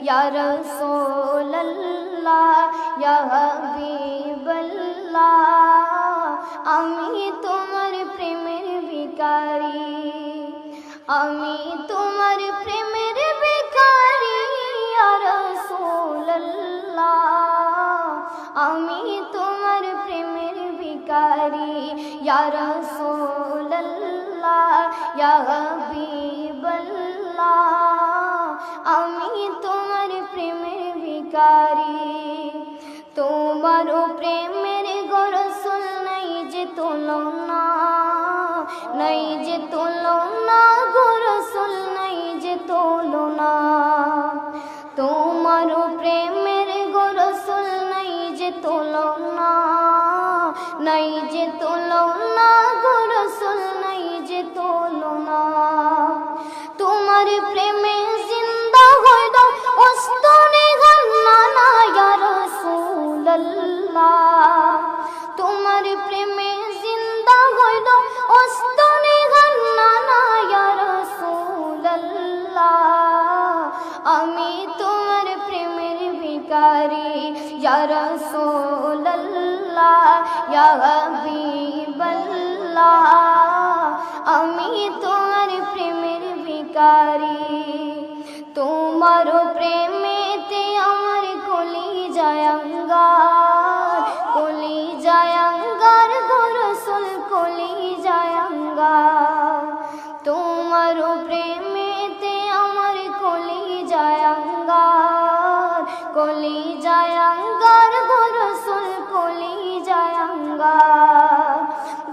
ইয়া রাসূলুল্লাহ ইয়া হাবিবাল্লাহ আমি তোমার প্রেমের ভিখারি আমি তোমার প্রেমের ভিখারি ইয়া রাসূলুল্লাহ আমি তোমার প্রেমের ভিখারি ইয়া রাসূলুল্লাহ ইয়া হাবিবাল্লাহ আমি তোমার প্রেমের ভিখারি তোমার প্রেমের গোরসুল নাই যে তুলনা নাই যে তুলনা গোরসুল নাই যে তুলনা তোমার প্রেমের গোরসুল নাই যে তুলনা নাই যে তুলনা গোরসুল নাই যে তুলনা তোমার প্রেমে জিন্দা হয়ে দাও ওস্তনে গান্না ইয়া রাসূলুল্লাহ তোমার প্রেমে জিন্দা হয়ে দাও ওস্তনে গান্না ইয়া রাসূলুল্লাহ আমি তোমার প্রেমের ভিখারি ইয়া রাসূলুল্লাহ ইয়া হাবিবাল্লাহ আমি তোমার প্রেমের ভিখারি তোমার প্রেমেতে আমার কলিজা আঙ্গার কলিজা আঙ্গার গো রাসূল কলিজা আঙ্গার তোমার প্রেমেতে আমার কলিজা আঙ্গার কলিজা আঙ্গার গো রাসূল কলিজা আঙ্গার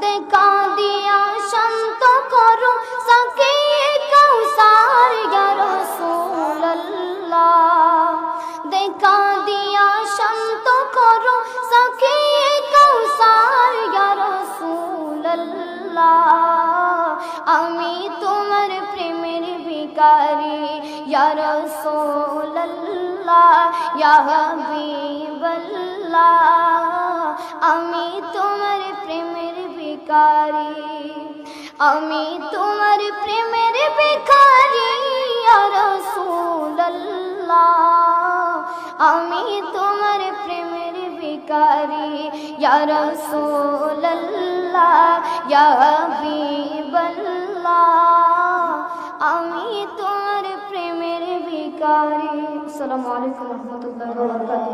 দেখা দিয়া শান্ত করো সাকিয়ে কাউসার ইয়া রাসূলুল্লাহ দেখা দিয়া শান্ত করো সাকিয়ে কাউসার ইয়া রাসূলুল্লাহ আমি তোমার প্রেমের ভিখারি ইয়া রাসূলুল্লাহ ইয়া হাবিবাল্লাহ আমি তোমার প্রেমের ভিখারি আমি তোমার প্রেমের ভিখারি ইয়া রাসূলুল্লাহ আমি তোমার প্রেমের ভিখারি ইয়া রাসূলুল্লাহ ইয়া হাবিবাল্লাহ আমি তোমার প্রেমের ভিখারি। আসসালামু আলাইকুম ওয়া রাহমাতুল্লাহি ওয়া বারাকাতুহু।